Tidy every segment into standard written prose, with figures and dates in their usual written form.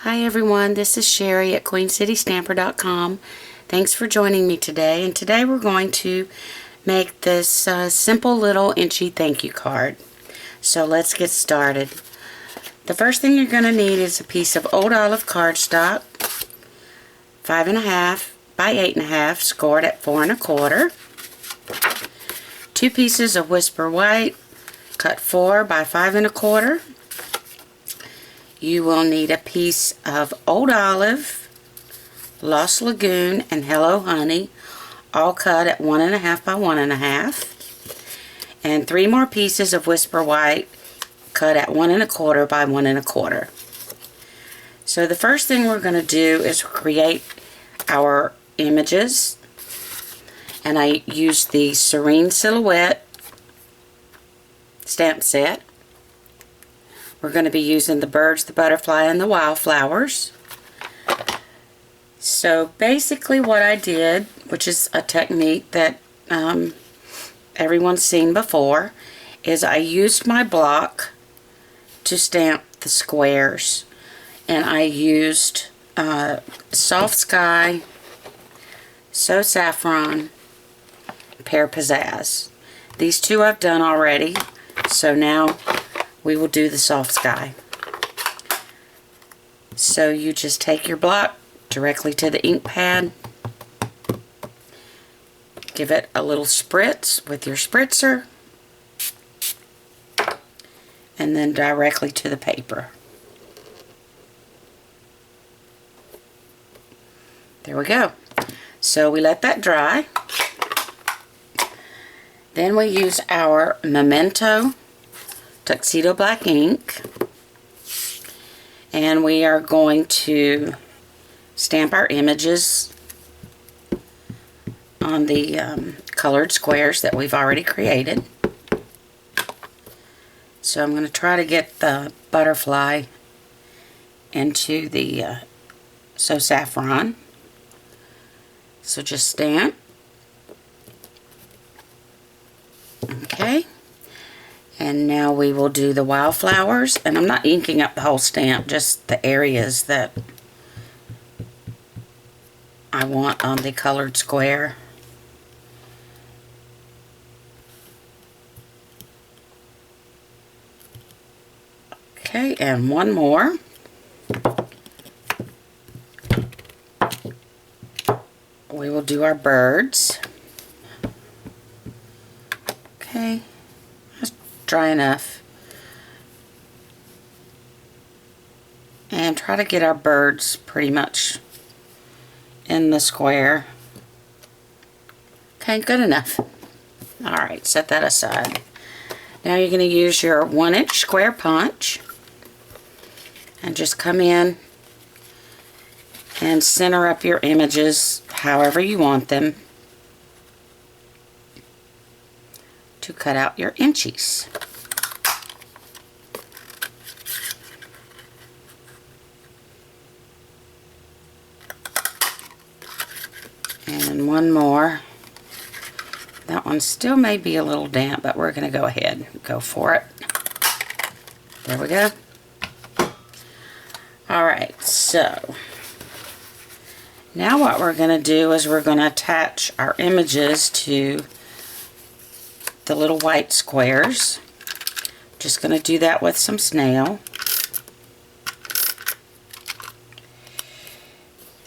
Hi everyone, this is Sherry at QueenCityStamper.com. Thanks for joining me today, and today we're going to make this simple little Inchie thank you card. So let's get started. The first thing you're going to need is a piece of old olive cardstock, 5.5 by 8.5, scored at 4 1/4. 2 pieces of Whisper White, cut 4 by 5 1/4. You will need a piece of Old Olive, Lost Lagoon, and Hello Honey, all cut at 1.5 by 1.5. And 3 more pieces of Whisper White, cut at 1 1/4 by 1 1/4. So the first thing we're going to do is create our images. And I used the Serene Silhouette stamp set. We're going to be using the birds, the butterfly, and the wildflowers. So basically what I did, which is a technique that everyone's seen before, is I used my block to stamp the squares. And I used Soft Sky, So Saffron, Pear Pizzazz. These two I've done already, so now we will do the Soft Sky. So you just take your block directly to the ink pad, give it a little spritz with your spritzer, and then directly to the paper. There we go. So we let that dry. Then we use our Memento Tuxedo Black ink, and we are going to stamp our images on the colored squares that we've already created. So I'm going to try to get the butterfly into the So Saffron. So just stamp. Okay. And now we will do the wildflowers, and I'm not inking up the whole stamp, just the areas that I want on the colored square. Okay, and one more. We will do our birds. Okay. Dry enough, and try to get our birds pretty much in the square. Okay, good enough. Alright, set that aside. Now you're going to use your 1-inch square punch and just come in and center up your images however you want them to cut out your inchies. And one more. That one still may be a little damp, but we're going to go ahead and go for it. There we go. Alright, so now what we're going to do is we're going to attach our images to the little white squares. Just going to do that with some snail.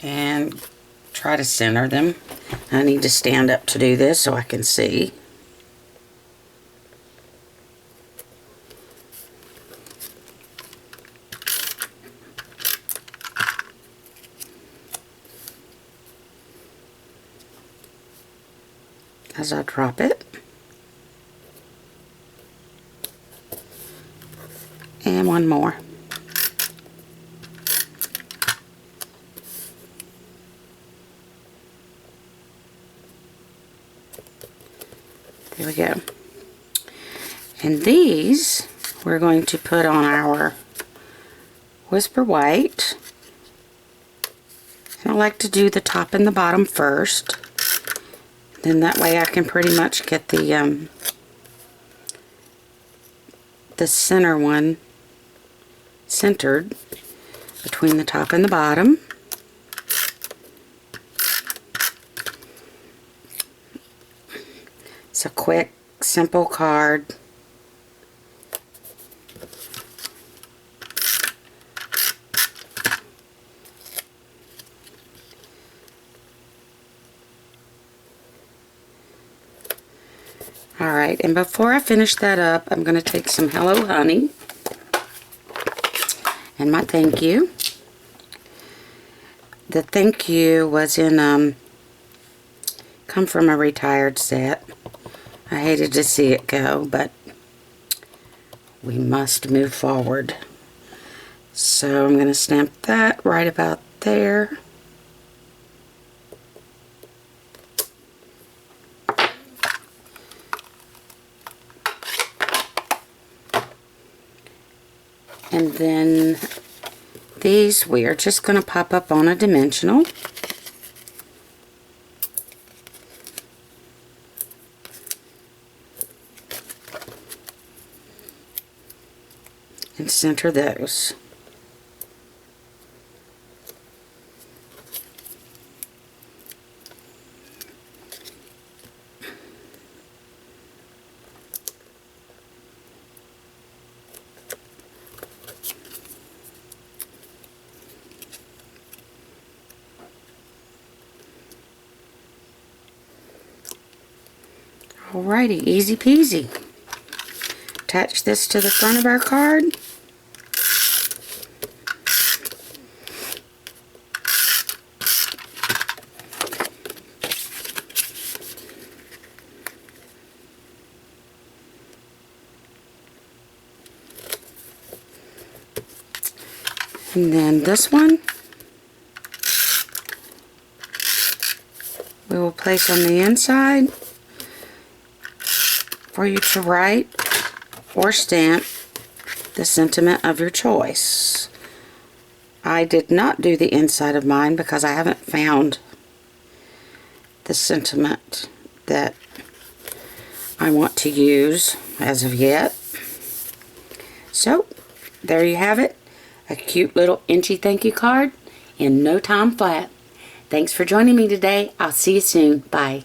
And try to center them. I need to stand up to do this so I can see. As I drop it. And one more. There we go. And these we're going to put on our Whisper White. And I like to do the top and the bottom first. Then that way I can pretty much get the center one centered. between the top and the bottom. It's a quick, simple card. Alright, and before I finish that up, I'm going to take some Hello Honey and my thank you. The thank you was in, come from a retired set. I hated to see it go, but we must move forward. So I'm going to stamp that right about there. And then these we are just going to pop up on a dimensional. And center those. Alrighty, easy peasy. Attach this to the front of our card. And then this one we will place on the inside for you to write or stamp the sentiment of your choice. I did not do the inside of mine because I haven't found the sentiment that I want to use as of yet. So, there you have it. A cute little Inchie thank you card in no time flat. Thanks for joining me today. I'll see you soon. Bye.